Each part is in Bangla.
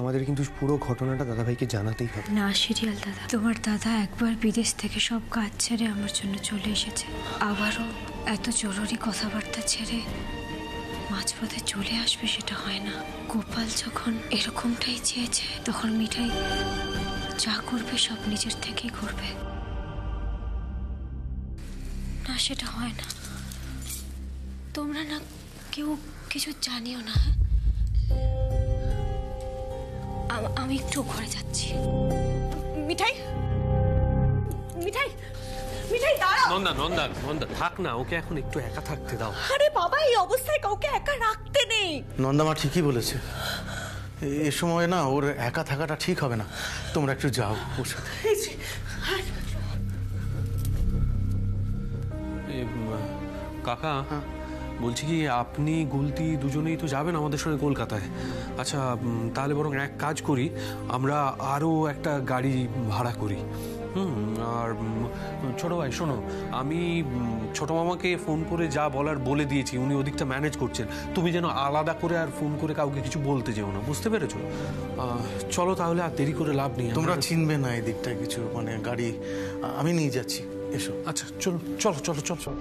আমাদের কিন্তু পুরো ঘটনাটা দাদাভাইকে জানাতেই হবে। না সিরিয়াল দাদা, তোমার দাদা একবার বিদেশ থেকে সব কাজ ছেড়ে আমার জন্য চলে এসেছে, আবারও এত জরুরি কথাবার্তা ছেড়ে মাঝপথে চলে আসবে সেটা হয় না। গোপাল যখন এরকমটাই চেয়েছে তখন মিঠাই যা করবে সব নিজের থেকেই করবে। না সেটা হয় না। তোমরা না কেউ কিছু জানিও না। আমি একটু ঘরে যাচ্ছি। মিঠাই মিঠাই মিঠাই দাঁড়াও। নন্দা নন্দা নন্দা থাক না, ওকে এখন একটু একা থাকতে দাও। আরে বাবা, এই অবস্থায় কাউকে একা রাখতে নেই। নন্দামা ঠিকই বলেছে, এ সময় না ওর একা থাকাটা ঠিক হবে না। তোমরা একটু যাও ওর সাথে। কাকা বলছি কি, আপনি গুলতি দুজনেই তো যাবেন আমাদের সঙ্গে কলকাতায়। আচ্ছা তাহলে বরং এক কাজ করি, আমরা আরও একটা গাড়ি ভাড়া করি। আর ছোটো ভাই শোনো, আমি ছোটো মামাকে ফোন করে যা বলার বলে দিয়েছি, উনি ওদিকটা ম্যানেজ করছেন। তুমি যেন আলাদা করে আর ফোন করে কাউকে কিছু বলতে যেও না, বুঝতে পেরেছো? চলো তাহলে, আর দেরি করে লাভ নেই। তোমরা চিনবে না এই দিকটা কিছু, মানে গাড়ি আমি নিয়ে যাচ্ছি, এসো। আচ্ছা চলো চলো চলো চলো চলো।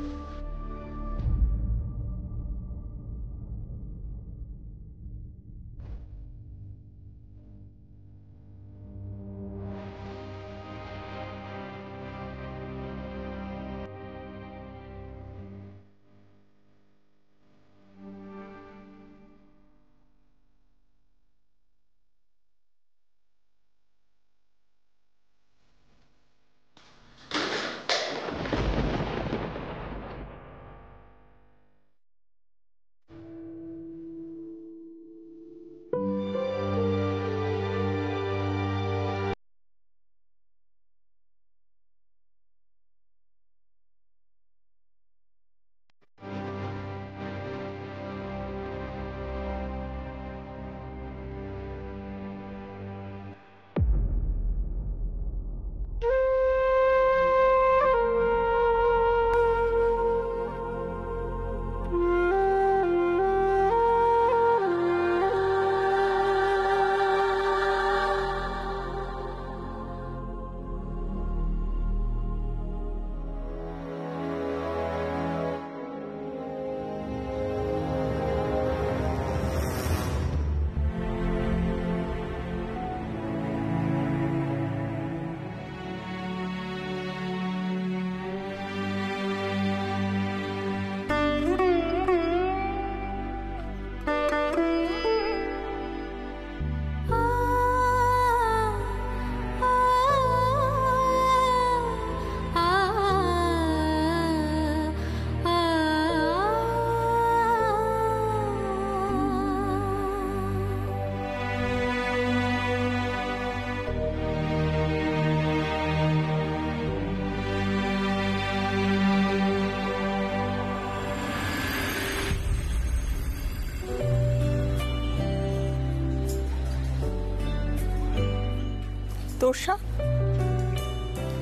Tosha,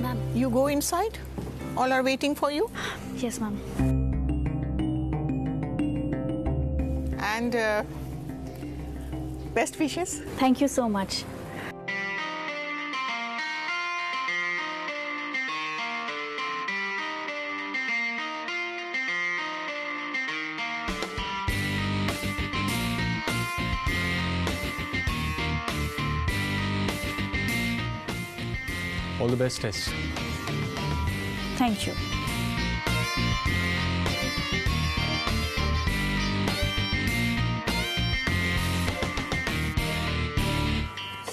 ma'am. you go inside. All are waiting for you. Yes, ma'am. And best wishes. Thank you so much. All the best, Tess. Thank you.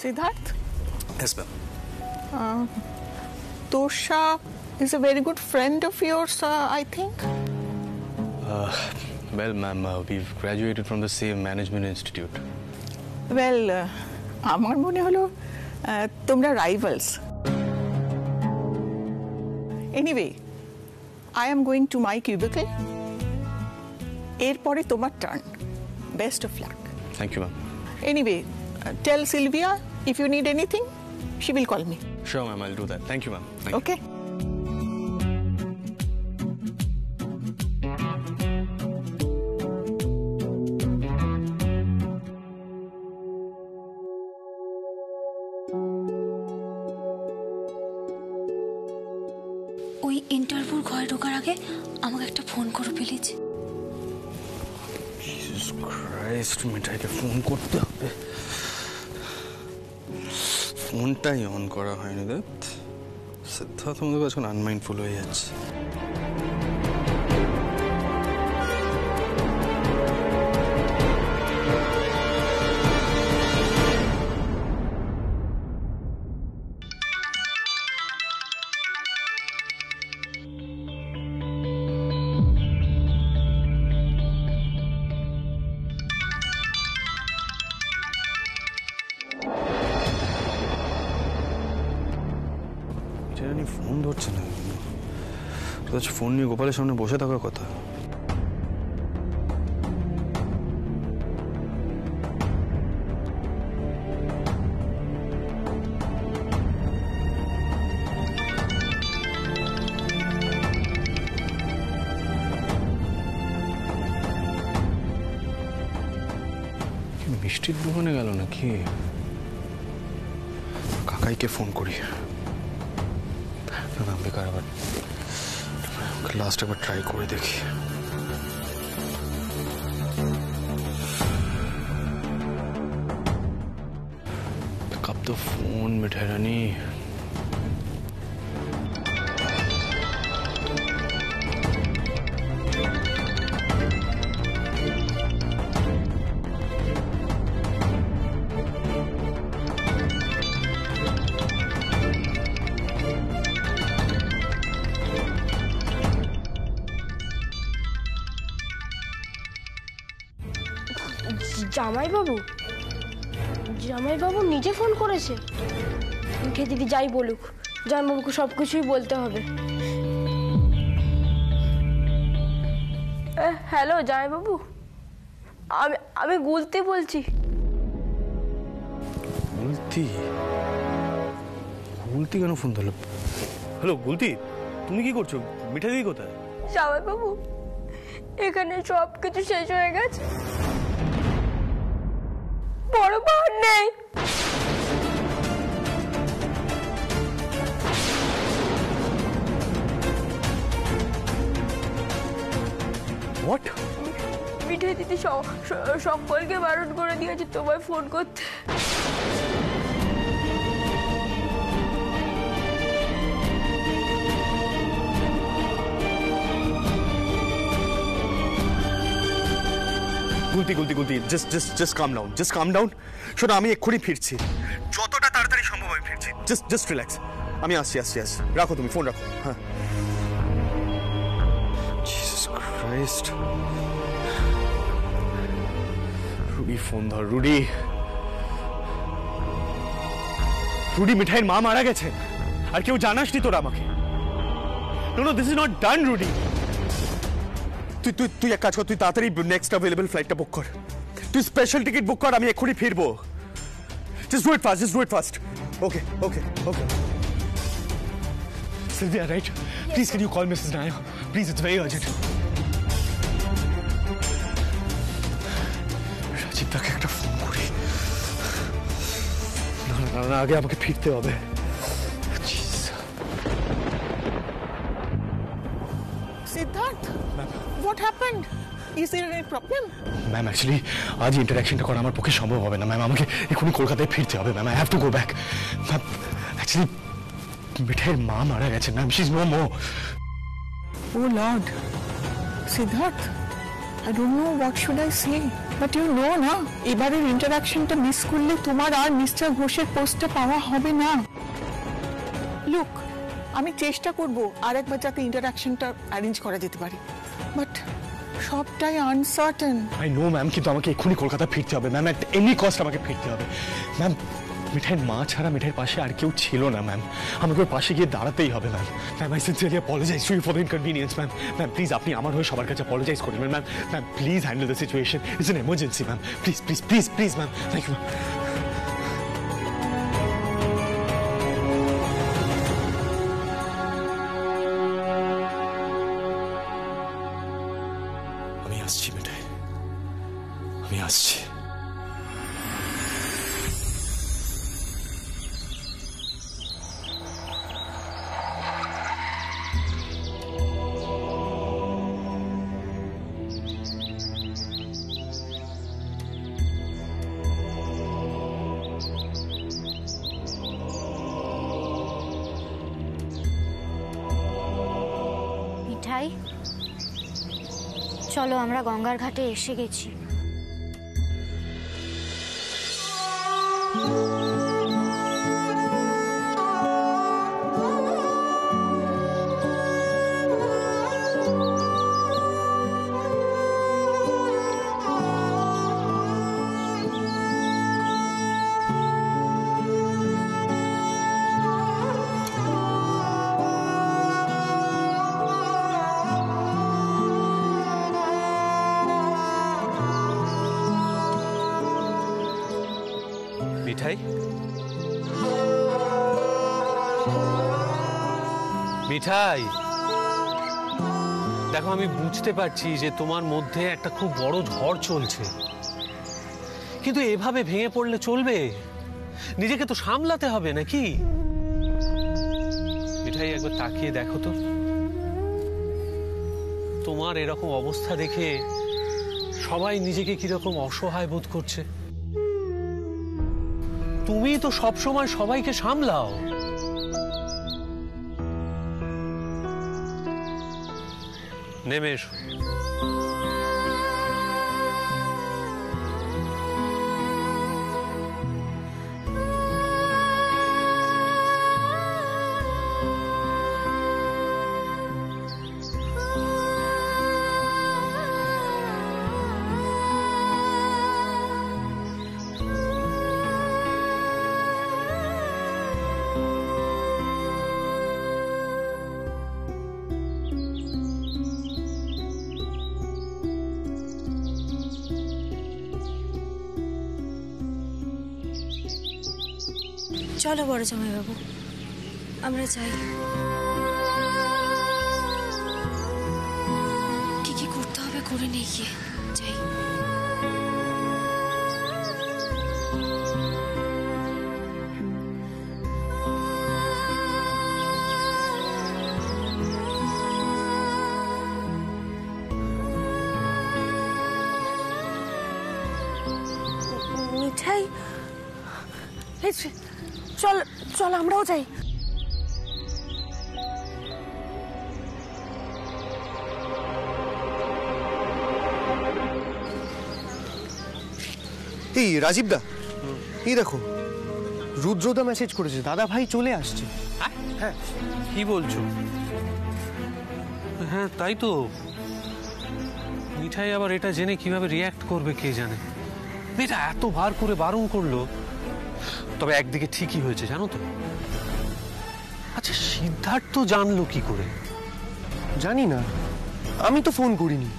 Siddharth, Yes, ma'am. Tosha is a very good friend of yours, I think. Well, ma'am, we've graduated from the same management institute. Well, আমার মনে হলো তোমরা rivals. Anyway, I am going to my cubicle. এরপরে তোমার turn. Best of luck. Thank you, ma'am. Anyway, tell Sylvia if you need anything, she will call me. Sure, ma'am, I'll do that. Thank you, ma'am. Thank you. Okay? ওই ইন্টারভিউর ঘরে ঢোকার আগে আমাকে একটা ফোন করো প্লিজ। জিসাস ক্রাইস্ট, মিঠাইকে ফোন করতে হবে। ফোনটাই অন করা হয়নি। দেখ সিদ্ধার্থ আমাদের কাছে আনমাইন্ডফুল হয়ে যাচ্ছে। ফোন ধরছে না, ফোন নিয়ে গোপালের সামনে বসে থাকার কথা। মিষ্টির দোকানে গেল নাকি? কাকাইকে ফোন করি। বেকার, আবার লাস্ট একবার ট্রাই করে দেখি। Pick up the phone, মিঠাই রানী। জামাইবাবু নিজে ফোন করেছে? মিঠে দিদি যাই বলুক, জামাইবাবুকে সব কিছুই বলতে হবে। হ্যালো জামাইবাবু, আমি গুলতি বলছি। গুলতি? গুলতি কেন ফোন ধরলো? হ্যালো গুলতি, তুমি কি করছো? মিঠাই দিদি কোথায়? জামাইবাবু, এখানে সব কিছু শেষ হয়ে গেছে, বড় বাহার নেই। What? মিঠাই দিদি সকলকে বারণ করে দিয়েছে তোমায় ফোন করতে। গুলতি, just calm down. শোনো, আমি এক্ষুনি ফিরছি, যতটা তাড়াতাড়ি সম্ভব আমি ফিরছি। Just relax. আমি আসছি। রাখো, তুমি ফোন রাখো। হ্যাঁ। Jesus Christ. রুডি ফোন ধর, রুডি, মিঠাইয়ের মা মারা গেছে, আর কেউ জানাসনি তোরা আমাকে? No, this is not done, Rudi. তুই এক কাজ কর, তুই তাড়াতাড়ি নেক্সট অ্যাভেলেবল ফ্লাইটটা বুক কর, তুই স্পেশাল টিকিট বুক কর, আমি এক্ষুনি ফিরবো। Just do it fast. Okay. Sylvia, right? Please, can you call Mrs. Nair? Please, it's very urgent. Rajib দাকে একটা ফোন করি। না, আগে আমাকে ফিরতে হবে। Siddharth, what happened? Is there any problem? Ma'am, actually আজ ইন্টারাকশনটা করা আমার পক্ষে সম্ভব হবে না ম্যাম। আমাকে এখনই কলকাতায় ফিরতে হবে ma'am. I have to go back ma'am. Actually মিঠাইয়ের মা মারা গেছে ma'am. She is no more. Oh Lord, Siddharth, I don't know what should I say, but you know না, এবারের ইন্টারাকশনটা মিস করলে তোমার আর মিস্টার ঘোষের পোস্টটা পাওয়া হবে না। লুক, আমি চেষ্টা করব আরেকবার যাতে ইন্টারাকশনটা অ্যারেঞ্জ করা যেতে পারে, বাট সবটাই আনসার্টেন। আই নো ম্যাম, কিন্তু আমাকে এক্ষুনি কলকাতা ফিরতে হবে ম্যাম। অ্যাট এনি কস্ট আমাকে ফিরতে হবে ম্যাম। মিঠাইয়ের মা ছাড়া মিঠাইয়ের পাশে আর কেউ ছিল না ম্যাম। আমাকে ওর পাশে গিয়ে দাঁড়াতেই হবে ma'am. I sincerely apologize to you for the inconvenience ma'am. Please আপনি আমার হয়ে সবার কাছে অ্যাপোলোজাইজ করবেন ma'am. Please handle the situation, it's an emergency ma'am. Please ma'am, thank you ma'am. আমি আসছি মিঠাই, আমি আসছি। মিঠাই, চলো আমরা গঙ্গার ঘাটে এসে গেছি। মিঠাই, মিঠাই, দেখো আমি বুঝতে পারছি যে তোমার মধ্যে একটা খুব বড় ঝড় চলছে, কিন্তু এভাবে ভেঙে পড়লে চলবে? নিজেকে তো সামলাতে হবে নাকি? মিঠাই, একবার তাকিয়ে দেখো তো, তোমার এরকম অবস্থা দেখে সবাই নিজেকে কিরকম অসহায় বোধ করছে। তুমি তো সবসময় সবাইকে সামলাও। নেমে এসো। চলো বড় জামাইবাবু, আমরা যাই। কি কি করতে হবে করে নিয়ে গিয়ে যাই। মিঠাই, চল চল আমরাও যাই। এই রাজীব দা, এই দেখো রুদ্রদা মেসেজ করেছে, দাদা ভাই চলে আসছে। হ্যাঁ, কি বলছো? হ্যাঁ তাই তো। মিঠাই আবার এটা জেনে কিভাবে রিয়াক্ট করবে কে জানে। মেয়েটা এত বার করে বারণ করলো, তবে একদিকে ঠিকই হয়েছে জানো তো। আচ্ছা সিদ্ধার্থ জানলো কি করে? জানি না, আমি তো ফোন করিনি।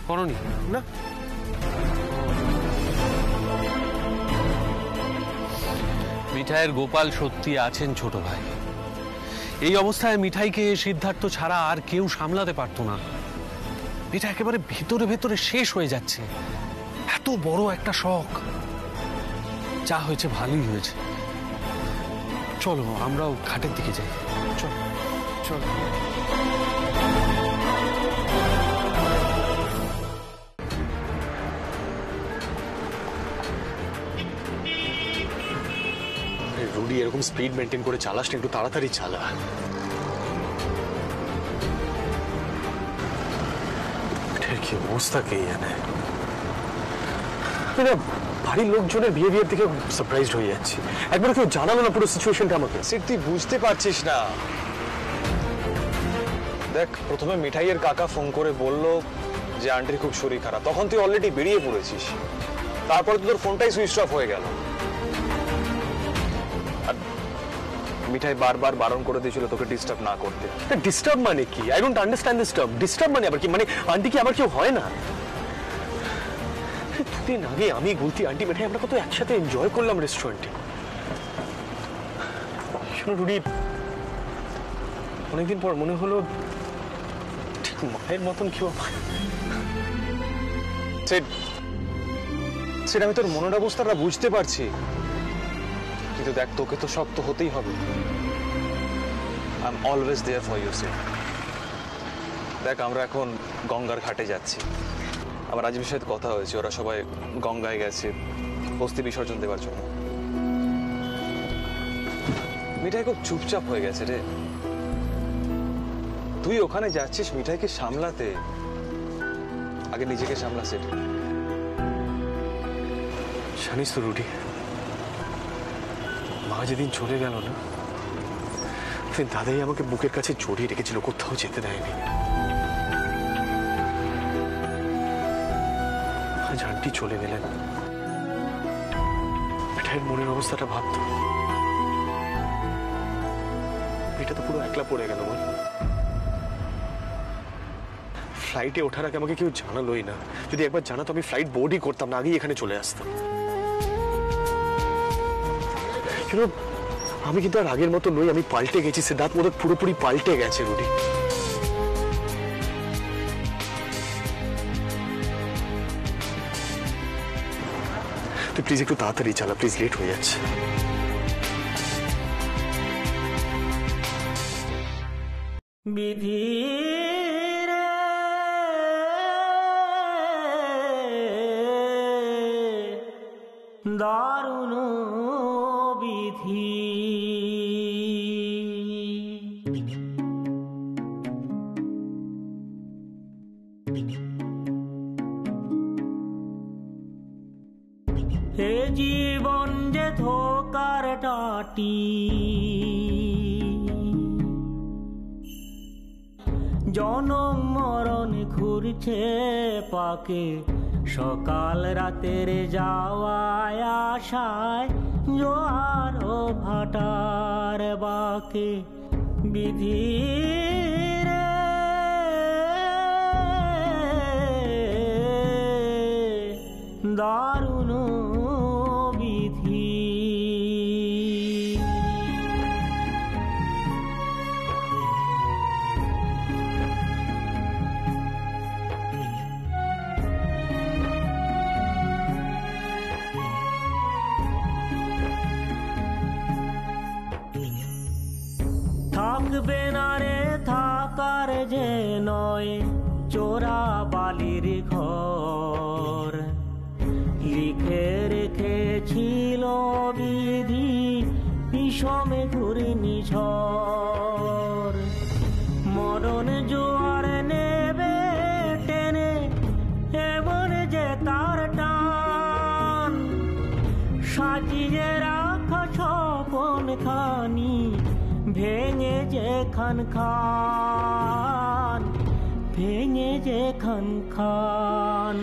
করনি? না। মিঠাইয়ের গোপাল সত্যি আছেন ছোট ভাই। এই অবস্থায় মিঠাইকে সিদ্ধার্থ ছাড়া আর কেউ সামলাতে পারতো না। এটা একেবারে ভেতরে ভেতরে শেষ হয়ে যাচ্ছে। এত বড় একটা শখ। যা হয়েছে ভালোই হয়েছে। চলো আমরাও ঘাটের দিকে যাই। চলো চলো। রুডি এরকম স্পিড মেনটেন করে চালাস না, একটু তাড়াতাড়ি চালা। এটার কি অবস্থা কে জানে। বাড়ির লোকজনের বিহেভিয়ার থেকে সারপ্রাইজড হয়ে যাচ্ছি। একবার কেউ জানালো না পুরো সিচুয়েশনটা আমাকে। তুই বুঝতে পারছিস না। দেখ, প্রথমে মিঠাইয়ের কাকা ফোন করে বলল যে আন্টির খুব শরীর খারাপ, তখন তুই অলরেডি বেরিয়ে পড়েছিস। তারপরে তো তোর ফোনটাই সুইচ অফ হয়ে গেল। আর মিঠাই বারবার বারণ করে দিয়েছিল তোকে ডিস্টার্ব না করতে। ডিস্টার্ব মানে কি? I don't understand this term. Disturb মানে আবার কি? মানে আন্টি কি আমার কেউ হয় না? দুদিন আগে আমি গুলতি আন্টি মিঠাই আমরা কত একসাথে এনজয় করলাম রেস্টুরেন্টে। শোনো রুডি, অনেকদিন পর মনে হলো ঠিক মায়ের মতন কেউ। সেটা আমি তোর মনের অবস্থাটা বুঝতে পারছি, কিন্তু দেখ তোকে তো শক্ত হতেই হবে। I am always there for you. দেখ আমরা এখন গঙ্গার ঘাটে যাচ্ছি। আমার রাজীবের সাথে কথা হয়েছে, ওরা সবাই গঙ্গায় গেছে অস্থি বিসর্জন দেওয়ার জন্য। মিঠাই খুব চুপচাপ হয়ে গেছে রে। তুই ওখানে যাচ্ছিস মিঠাইকে সামলাতে, আগে নিজেকে সামলা সেটা। জানিস তো রুটি, মা যেদিন চলে গেল না, সেদিন দাদাই আমাকে বুকের কাছে জড়িয়ে রেখেছিল, কোথাও যেতে দেয়নি। আজ আন্টি চলে গেলেন, মিঠাইয়ের মনের অবস্থাটা ভাবতো। এটা তো পুরো একলা পড়ে গেল। বল, ফ্লাইটে ওঠার আগে আমাকে কেউ জানালোই না। যদি একবার জানাতো আমি ফ্লাইট বোর্ডই করতাম না, আগেই এখানে চলে আসতাম। আমি কিন্তু আর আগের মতো নই, আমি পাল্টে গেছি। সিদ্ধার্থ মোদক পুরোপুরি পাল্টে গেছে রুডি। তুই প্লিজ একটু তাড়াতাড়ি চালা, প্লিজ, লেট হয়ে যাচ্ছে। বিধি দারুণ বিধি, হে জীবন যে ধোকার টাটি, জনম মরণ ঘুরছে পাকে, সকাল রাতের যাওয়ায় আশায় জোয়ার ও ভাটার বাকে। বিধি দারুণ বিধি। থাকবে না রে থাকার যে নয় চোরা বালির ঘর, লিখে রেখেছিল বিধি বিষমে ঘূর্ণিঝড়। মরণ জোয়ার নেবে টেনে, এমন যে তার টান, সাজিয়ে রাখা স্বপন খানি ভেঙে যে খান খান, ভেঙে যে খান খান।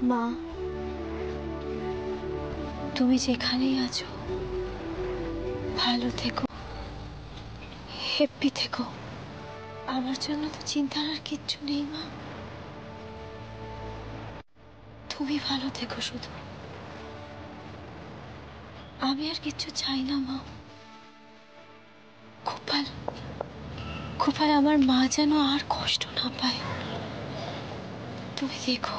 মা, তুমি যেখানেই আছো ভালো থেকো, হ্যাপি থেকো, আমার জন্য তো চিন্তার আর কিচ্ছু নেই মা। তুমি ভালো থেকো শুধু, আমি আর কিচ্ছু চাই না মা। খুব ভালো, আমার মা যেন আর কষ্ট না পায়, তুমি দেখো।